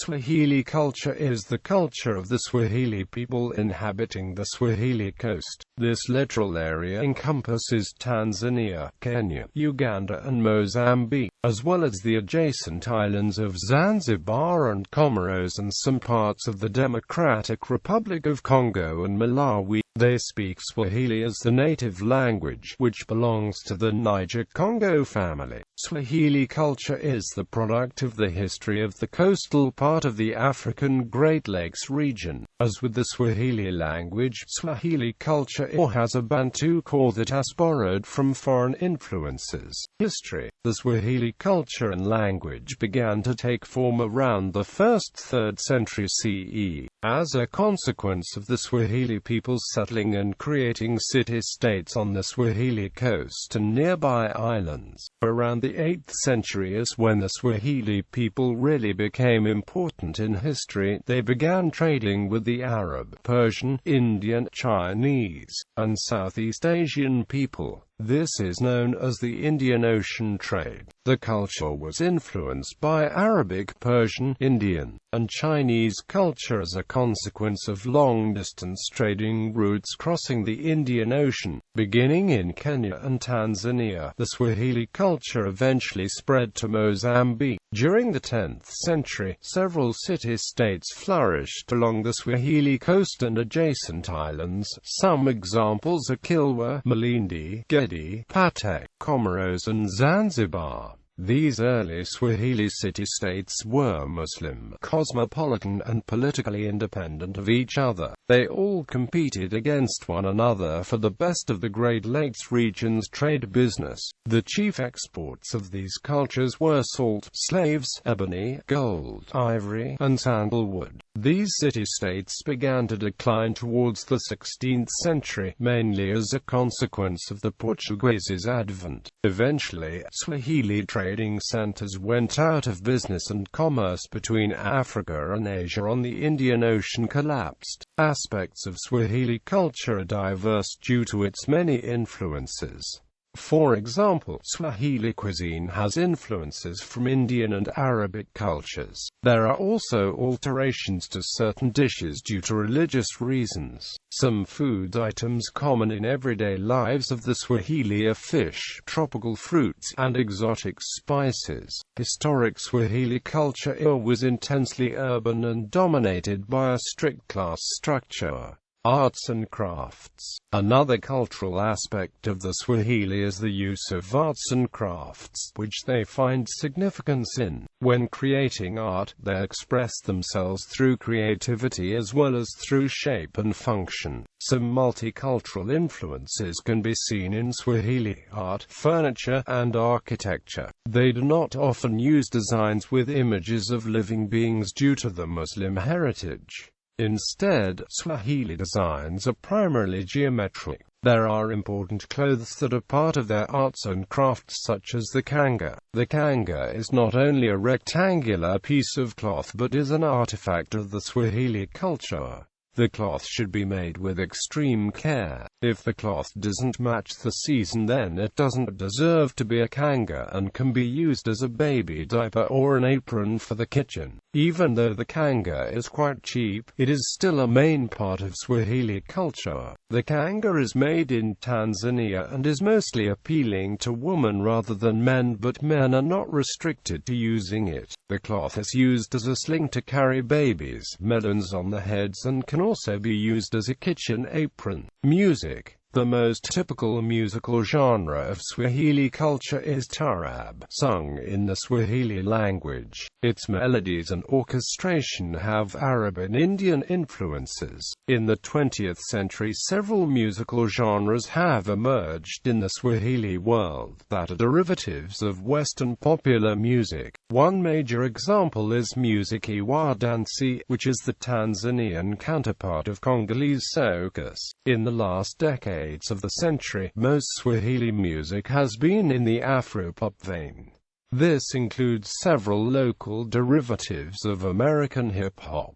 Swahili culture is the culture of the Swahili people inhabiting the Swahili coast. This littoral area encompasses Tanzania, Kenya, Uganda and Mozambique, as well as the adjacent islands of Zanzibar and Comoros and some parts of the Democratic Republic of Congo and Malawi. They speak Swahili as the native language, which belongs to the Niger-Congo family. Swahili culture is the product of the history of the coastal part of the African Great Lakes region. As with the Swahili language, Swahili culture has a Bantu core that has borrowed from foreign influences. History. The Swahili culture and language began to take form around the 1st–3rd century CE, as a consequence of the Swahili people settling and creating city-states on the Swahili coast and nearby islands. Around the 8th century is when the Swahili people really became important in history. They began trading with the Arab, Persian, Indian, Chinese, and Southeast Asian people. This is known as the Indian Ocean trade. The culture was influenced by Arabic, Persian, Indian, and Chinese culture as a consequence of long-distance trading routes crossing the Indian Ocean. Beginning in Kenya and Tanzania, the Swahili culture eventually spread to Mozambique. During the 10th century, several city-states flourished along the Swahili coast and adjacent islands. Some examples are Kilwa, Malindi, Gedi, Patek, Comoros and Zanzibar. These early Swahili city-states were Muslim, cosmopolitan and politically independent of each other. They all competed against one another for the best of the Great Lakes region's trade business. The chief exports of these cultures were salt, slaves, ebony, gold, ivory, and sandalwood. These city-states began to decline towards the 16th century, mainly as a consequence of the Portuguese's advent. Eventually, Swahili trading centers went out of business and commerce between Africa and Asia on the Indian Ocean collapsed. Aspects of Swahili culture are diverse due to its many influences. For example, Swahili cuisine has influences from Indian and Arabic cultures. There are also alterations to certain dishes due to religious reasons. Some food items common in everyday lives of the Swahili are fish, tropical fruits, and exotic spices. Historic Swahili culture was intensely urban and dominated by a strict class structure. Arts and crafts. Another cultural aspect of the Swahili is the use of arts and crafts, which they find significance in. When creating art, they express themselves through creativity as well as through shape and function. Some multicultural influences can be seen in Swahili art, furniture, and architecture. They do not often use designs with images of living beings due to the Muslim heritage. Instead, Swahili designs are primarily geometric. There are important clothes that are part of their arts and crafts such as the Kanga. The Kanga is not only a rectangular piece of cloth but is an artifact of the Swahili culture. The cloth should be made with extreme care. If the cloth doesn't match the season, then it doesn't deserve to be a kanga and can be used as a baby diaper or an apron for the kitchen. Even though the kanga is quite cheap, it is still a main part of Swahili culture. The kanga is made in Tanzania and is mostly appealing to women rather than men, but men are not restricted to using it. The cloth is used as a sling to carry babies, melons on the heads, and can also be used as a kitchen apron. Music. The most typical musical genre of Swahili culture is taarab, sung in the Swahili language. Its melodies and orchestration have Arab and Indian influences. In the 20th century, several musical genres have emerged in the Swahili world that are derivatives of Western popular music. One major example is Muziki wa Dansi, which is the Tanzanian counterpart of Congolese soukous. In the last decades of the century, most Swahili music has been in the Afropop vein. This includes several local derivatives of American hip-hop.